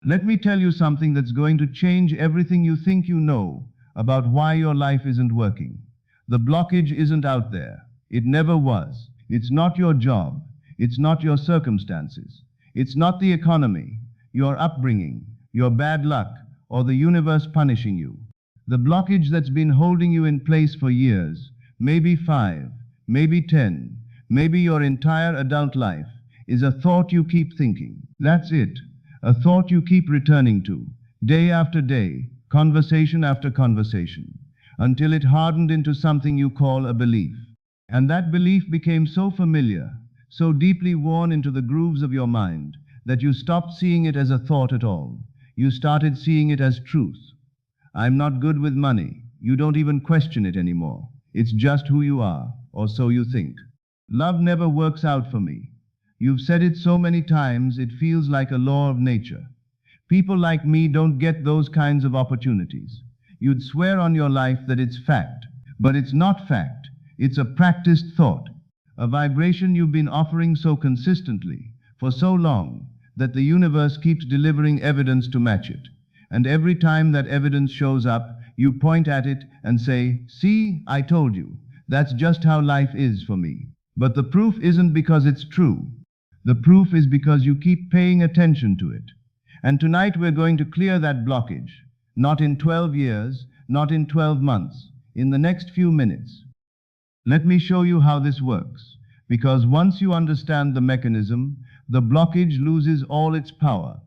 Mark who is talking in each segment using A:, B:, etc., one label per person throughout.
A: Let me tell you something that's going to change everything you think you know about why your life isn't working. The blockage isn't out there. It never was. It's not your job. It's not your circumstances. It's not the economy, your upbringing, your bad luck, or the universe punishing you. The blockage that's been holding you in place for years, maybe 5, maybe 10, maybe your entire adult life, is a thought you keep thinking. That's it. A thought you keep returning to, day after day, conversation after conversation, until it hardened into something you call a belief. And that belief became so familiar, so deeply worn into the grooves of your mind, that you stopped seeing it as a thought at all. You started seeing it as truth. I'm not good with money. You don't even question it anymore. It's just who you are, or so you think. Love never works out for me. You've said it so many times, it feels like a law of nature. People like me don't get those kinds of opportunities. You'd swear on your life that it's fact, but it's not fact. It's a practiced thought, a vibration you've been offering so consistently, for so long, that the universe keeps delivering evidence to match it. And every time that evidence shows up, you point at it and say, "See, I told you. That's just how life is for me." But the proof isn't because it's true. The proof is because you keep paying attention to it. And tonight we're going to clear that blockage. Not in 12 years, not in 12 months, in the next few minutes. Let me show you how this works. Because once you understand the mechanism, the blockage loses all its power.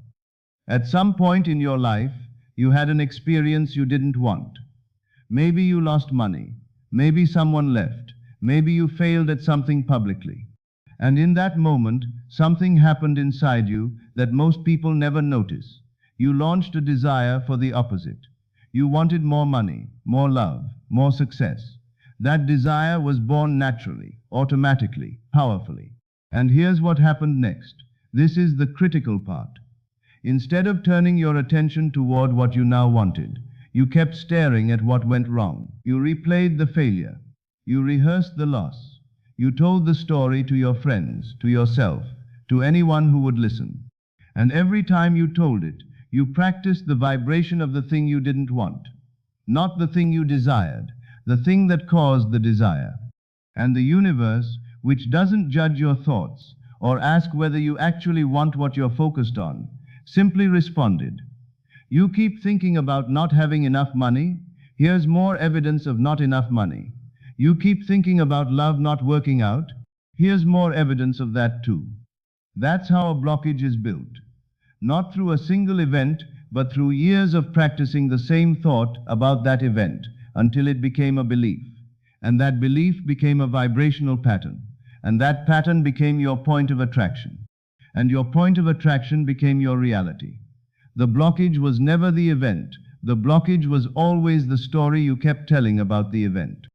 A: At some point in your life, you had an experience you didn't want. Maybe you lost money. Maybe someone left. Maybe you failed at something publicly. And in that moment, something happened inside you that most people never notice. You launched a desire for the opposite. You wanted more money, more love, more success. That desire was born naturally, automatically, powerfully. And here's what happened next. This is the critical part. Instead of turning your attention toward what you now wanted, you kept staring at what went wrong. You replayed the failure. You rehearsed the loss. You told the story to your friends, to yourself, to anyone who would listen. And every time you told it, you practiced the vibration of the thing you didn't want. Not the thing you desired, the thing that caused the desire. And the universe, which doesn't judge your thoughts or ask whether you actually want what you're focused on, simply responded. You keep thinking about not having enough money? Here's more evidence of not enough money. You keep thinking about love not working out? Here's more evidence of that too. That's how a blockage is built. Not through a single event, but through years of practicing the same thought about that event until it became a belief. And that belief became a vibrational pattern. And that pattern became your point of attraction. And your point of attraction became your reality. The blockage was never the event. The blockage was always the story you kept telling about the event.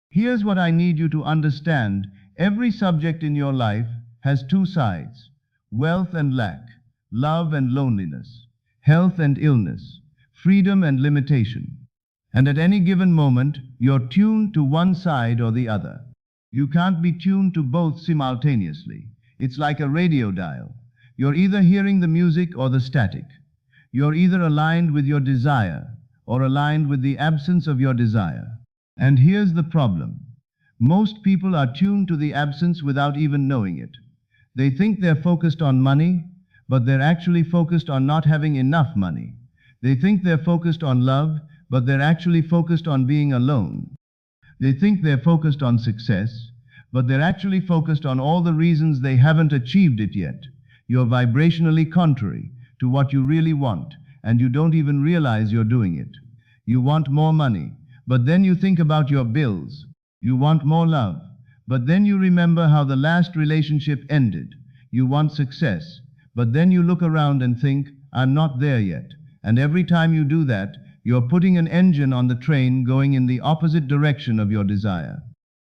A: Here's what I need you to understand. Every subject in your life has two sides: wealth and lack, love and loneliness, health and illness, freedom and limitation. And at any given moment, you're tuned to one side or the other. You can't be tuned to both simultaneously. It's like a radio dial. You're either hearing the music or the static. You're either aligned with your desire or aligned with the absence of your desire. And here's the problem. Most people are tuned to the absence without even knowing it. They think they're focused on money, but they're actually focused on not having enough money. They think they're focused on love, but they're actually focused on being alone. They think they're focused on success, but they're actually focused on all the reasons they haven't achieved it yet. You're vibrationally contrary to what you really want, and you don't even realize you're doing it. You want more money, but then you think about your bills. You want more love, but then you remember how the last relationship ended. You want success, but then you look around and think, I'm not there yet. And every time you do that, you're putting an engine on the train going in the opposite direction of your desire.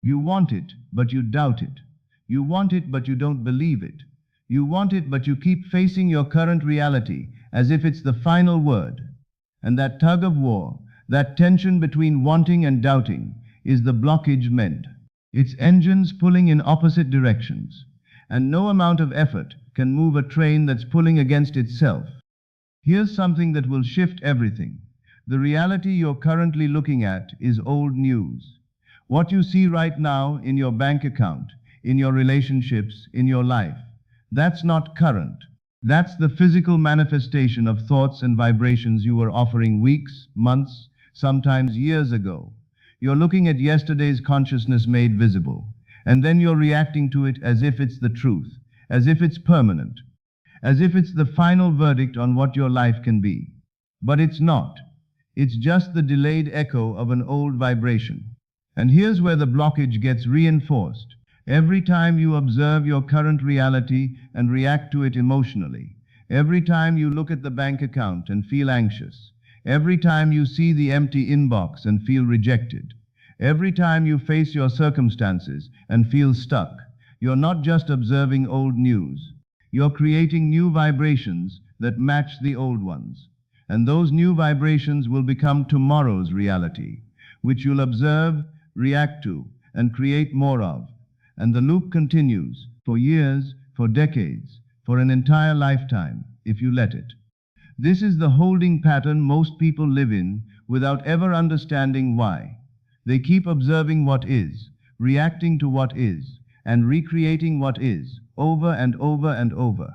A: You want it, but you doubt it. You want it, but you don't believe it. You want it, but you keep facing your current reality as if it's the final word. And that tug of war, that tension between wanting and doubting, is the blockage meant. It's engines pulling in opposite directions. And no amount of effort can move a train that's pulling against itself. Here's something that will shift everything. The reality you're currently looking at is old news. What you see right now in your bank account, in your relationships, in your life, that's not current. That's the physical manifestation of thoughts and vibrations you were offering weeks, months, sometimes years ago. You're looking at yesterday's consciousness made visible, and then you're reacting to it as if it's the truth, as if it's permanent, as if it's the final verdict on what your life can be. But it's not. It's just the delayed echo of an old vibration. And here's where the blockage gets reinforced. Every time you observe your current reality and react to it emotionally, every time you look at the bank account and feel anxious, every time you see the empty inbox and feel rejected, every time you face your circumstances and feel stuck, you're not just observing old news. You're creating new vibrations that match the old ones. And those new vibrations will become tomorrow's reality, which you'll observe, react to, and create more of. And the loop continues for years, for decades, for an entire lifetime, if you let it. This is the holding pattern most people live in without ever understanding why. They keep observing what is, reacting to what is, and recreating what is, over and over and over.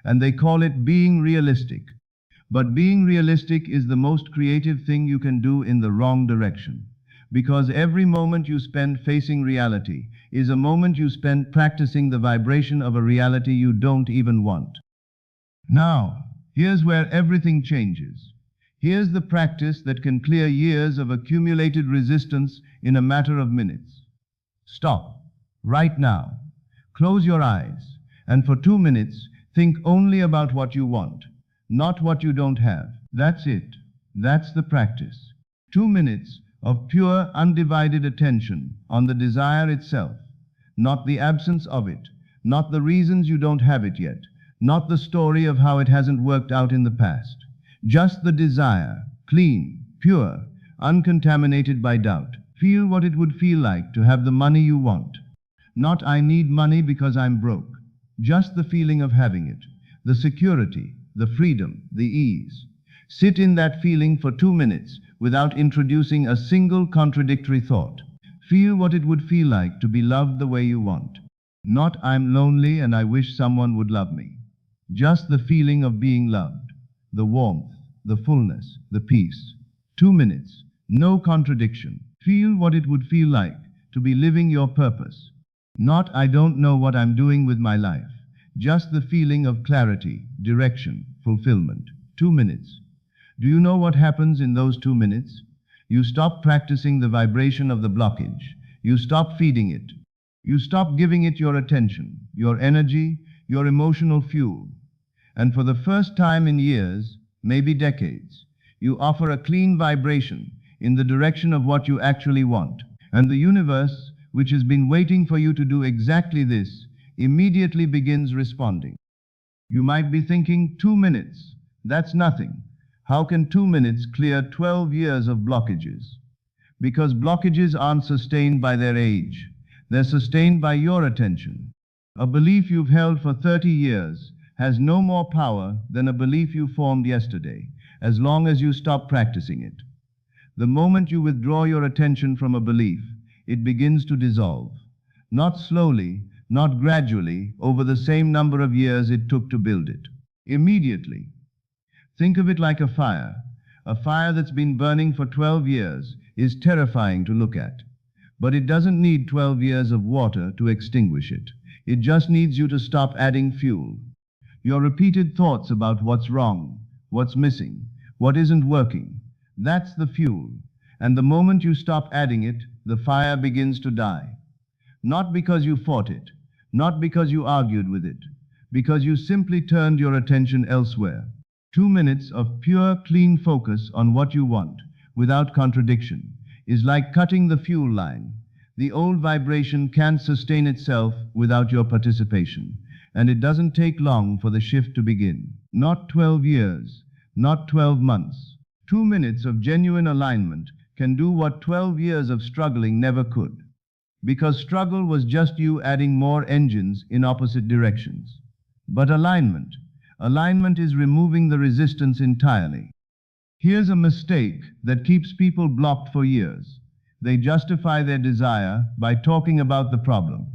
A: And they call it being realistic. But being realistic is the most creative thing you can do in the wrong direction. Because every moment you spend facing reality is a moment you spend practicing the vibration of a reality you don't even want. Now, here's where everything changes. Here's the practice that can clear years of accumulated resistance in a matter of minutes. Stop. Right now. Close your eyes. And for 2 minutes, think only about what you want, not what you don't have. That's it. That's the practice. 2 minutes of pure, undivided attention on the desire itself, not the absence of it, not the reasons you don't have it yet, not the story of how it hasn't worked out in the past. Just the desire, clean, pure, uncontaminated by doubt. Feel what it would feel like to have the money you want. Not I need money because I'm broke. Just the feeling of having it, the security, the freedom, the ease. Sit in that feeling for 2 minutes without introducing a single contradictory thought. Feel what it would feel like to be loved the way you want. Not I'm lonely and I wish someone would love me. Just the feeling of being loved, the warmth, the fullness, the peace. 2 minutes, no contradiction. Feel what it would feel like to be living your purpose. Not I don't know what I'm doing with my life. Just the feeling of clarity, direction, fulfillment. 2 minutes. Do you know what happens in those 2 minutes? You stop practicing the vibration of the blockage. You stop feeding it. You stop giving it your attention, your energy, your emotional fuel. And for the first time in years, maybe decades, you offer a clean vibration in the direction of what you actually want. And the universe, which has been waiting for you to do exactly this, immediately begins responding. You might be thinking, 2 minutes, that's nothing. How can 2 minutes clear 12 years of blockages? Because blockages aren't sustained by their age. They're sustained by your attention. A belief you've held for 30 years has no more power than a belief you formed yesterday, as long as you stop practicing it. The moment you withdraw your attention from a belief, it begins to dissolve. Not slowly, not gradually, over the same number of years it took to build it. Immediately. Think of it like a fire. A fire that's been burning for 12 years is terrifying to look at. But it doesn't need 12 years of water to extinguish it. It just needs you to stop adding fuel. Your repeated thoughts about what's wrong, what's missing, what isn't working, that's the fuel. And the moment you stop adding it, the fire begins to die. Not because you fought it, not because you argued with it, because you simply turned your attention elsewhere. 2 minutes of pure, clean focus on what you want, without contradiction, is like cutting the fuel line. The old vibration can't sustain itself without your participation, and it doesn't take long for the shift to begin. Not 12 years, not 12 months. 2 minutes of genuine alignment can do what 12 years of struggling never could. Because struggle was just you adding more engines in opposite directions. But alignment Alignment is removing the resistance entirely. Here's a mistake that keeps people blocked for years. They justify their desire by talking about the problem.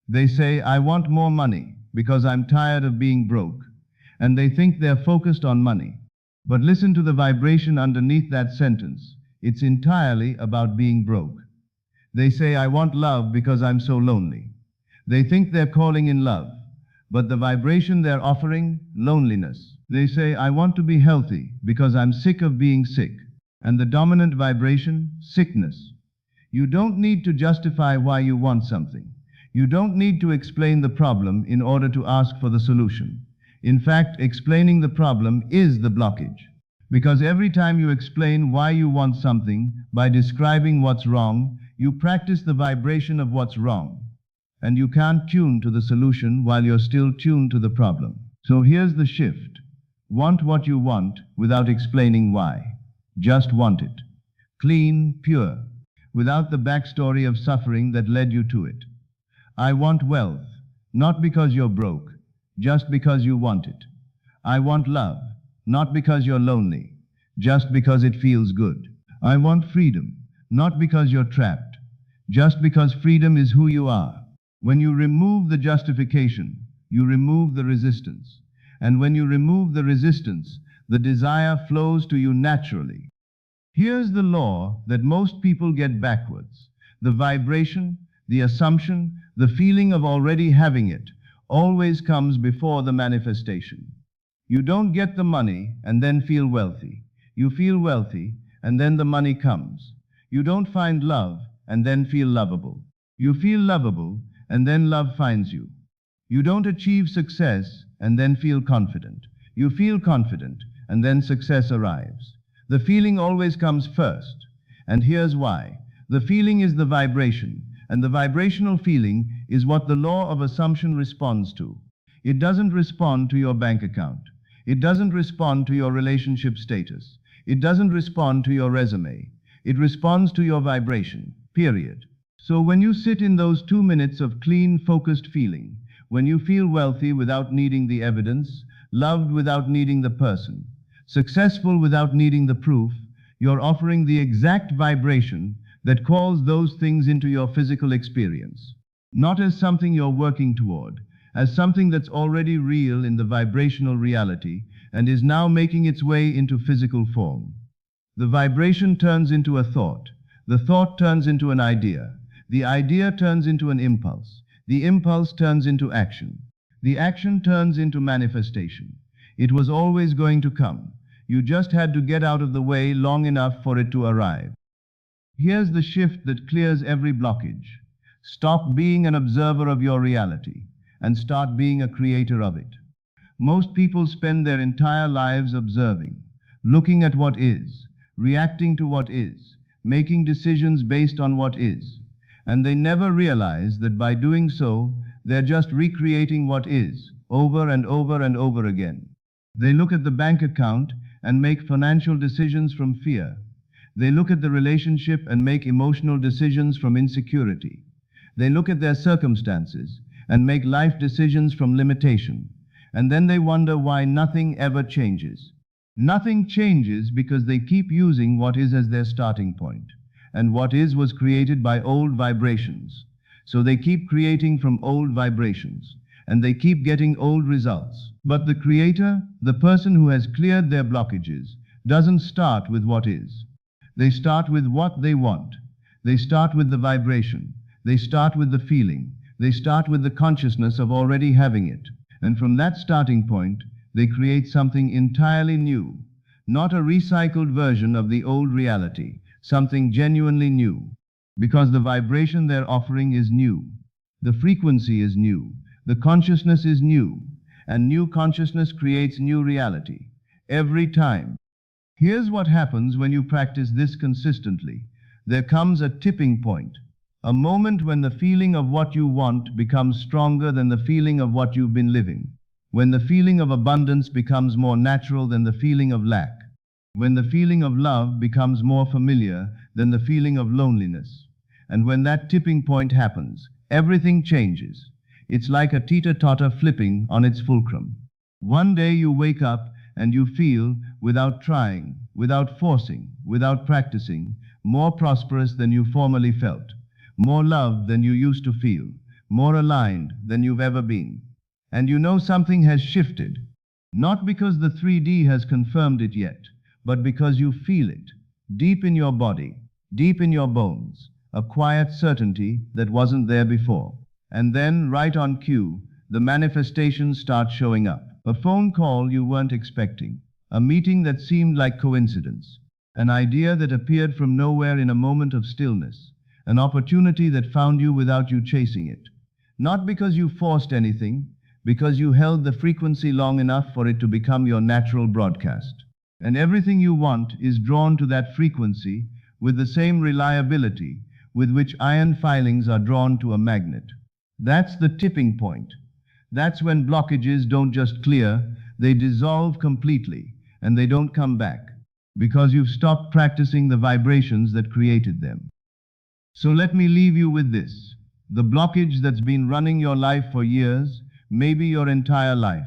A: They say, I want more money because I'm tired of being broke. And they think they're focused on money. But listen to the vibration underneath that sentence. It's entirely about being broke. They say, I want love because I'm so lonely. They think they're calling in love, but the vibration they're offering, loneliness. They say, I want to be healthy because I'm sick of being sick. And the dominant vibration, sickness. You don't need to justify why you want something. You don't need to explain the problem in order to ask for the solution. In fact, explaining the problem is the blockage. Because every time you explain why you want something by describing what's wrong, you practice the vibration of what's wrong. And you can't tune to the solution while you're still tuned to the problem. So here's the shift. Want what you want without explaining why. Just want it. Clean, pure, without the backstory of suffering that led you to it. I want wealth, not because you're broke, just because you want it. I want love, not because you're lonely, just because it feels good. I want freedom, not because you're trapped, just because freedom is who you are. When you remove the justification, you remove the resistance. And when you remove the resistance, the desire flows to you naturally. Here's the law that most people get backwards. The vibration, the assumption, the feeling of already having it always comes before the manifestation. You don't get the money and then feel wealthy. You feel wealthy and then the money comes. You don't find love and then feel lovable. You feel lovable and then love finds you. You don't achieve success and then feel confident. You feel confident and then success arrives. The feeling always comes first. And here's why. The feeling is the vibration, and the vibrational feeling is what the law of assumption responds to. It doesn't respond to your bank account. It doesn't respond to your relationship status. It doesn't respond to your resume. It responds to your vibration, period. So when you sit in those 2 minutes of clean, focused feeling, when you feel wealthy without needing the evidence, loved without needing the person, successful without needing the proof, you're offering the exact vibration that calls those things into your physical experience. Not as something you're working toward, as something that's already real in the vibrational reality and is now making its way into physical form. The vibration turns into a thought. The thought turns into an idea. The idea turns into an impulse. The impulse turns into action. The action turns into manifestation. It was always going to come. You just had to get out of the way long enough for it to arrive. Here's the shift that clears every blockage. Stop being an observer of your reality and start being a creator of it. Most people spend their entire lives observing, looking at what is, reacting to what is, making decisions based on what is. And they never realize that by doing so, they're just recreating what is, over and over and over again. They look at the bank account and make financial decisions from fear. They look at the relationship and make emotional decisions from insecurity. They look at their circumstances and make life decisions from limitation. And then they wonder why nothing ever changes. Nothing changes because they keep using what is as their starting point. And what is was created by old vibrations. So they keep creating from old vibrations. And they keep getting old results. But the creator, the person who has cleared their blockages, doesn't start with what is. They start with what they want. They start with the vibration. They start with the feeling. They start with the consciousness of already having it. And from that starting point, they create something entirely new. Not a recycled version of the old reality. Something genuinely new. Because the vibration they're offering is new. The frequency is new. The consciousness is new. And new consciousness creates new reality. Every time. Here's what happens when you practice this consistently. There comes a tipping point. A moment when the feeling of what you want becomes stronger than the feeling of what you've been living. When the feeling of abundance becomes more natural than the feeling of lack. When the feeling of love becomes more familiar than the feeling of loneliness. And when that tipping point happens, everything changes. It's like a teeter-totter flipping on its fulcrum. One day you wake up and you feel, without trying, without forcing, without practicing, more prosperous than you formerly felt, more loved than you used to feel, more aligned than you've ever been. And you know something has shifted, not because the 3D has confirmed it yet, but because you feel it, deep in your body, deep in your bones, a quiet certainty that wasn't there before. And then, right on cue, the manifestations start showing up. A phone call you weren't expecting, a meeting that seemed like coincidence, an idea that appeared from nowhere in a moment of stillness, an opportunity that found you without you chasing it. Not because you forced anything, because you held the frequency long enough for it to become your natural broadcast. And everything you want is drawn to that frequency with the same reliability with which iron filings are drawn to a magnet. That's the tipping point. That's when blockages don't just clear, they dissolve completely, and they don't come back, because you've stopped practicing the vibrations that created them. So let me leave you with this. The blockage that's been running your life for years, maybe your entire life,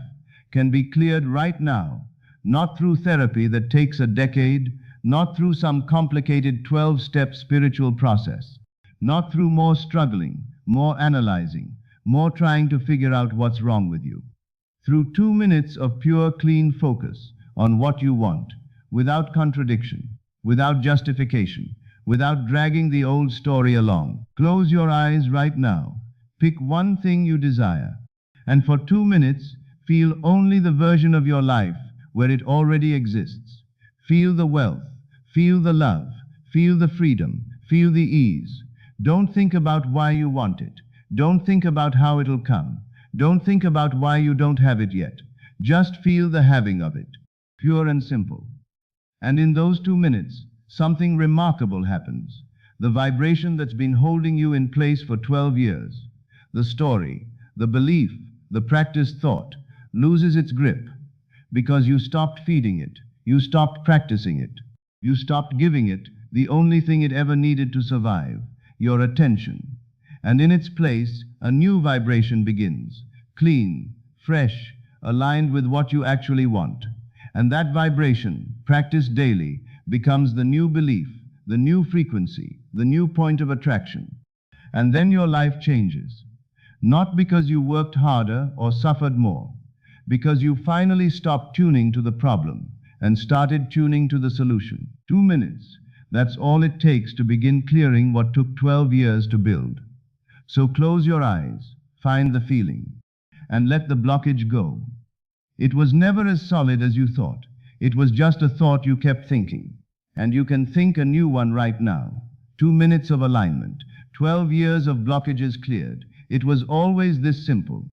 A: can be cleared right now, not through therapy that takes a decade, not through some complicated 12-step spiritual process, not through more struggling, more analyzing, more trying to figure out what's wrong with you. Through 2 minutes of pure, clean focus on what you want, without contradiction, without justification, without dragging the old story along. Close your eyes right now. Pick one thing you desire. And for 2 minutes, feel only the version of your life where it already exists. Feel the wealth, feel the love, feel the freedom, feel the ease. Don't think about why you want it. Don't think about how it'll come. Don't think about why you don't have it yet. Just feel the having of it, pure and simple. And in those 2 minutes, something remarkable happens. The vibration that's been holding you in place for 12 years, the story, the belief, the practiced thought, loses its grip because you stopped feeding it, you stopped practicing it, you stopped giving it the only thing it ever needed to survive, your attention. And in its place, a new vibration begins, clean, fresh, aligned with what you actually want. And that vibration, practiced daily, becomes the new belief, the new frequency, the new point of attraction. And then your life changes. Not because you worked harder or suffered more, because you finally stopped tuning to the problem and started tuning to the solution. 2 minutes, that's all it takes to begin clearing what took 12 years to build. So close your eyes, find the feeling, and let the blockage go. It was never as solid as you thought. It was just a thought you kept thinking. And you can think a new one right now. 2 minutes of alignment, 12 years of blockages cleared. It was always this simple.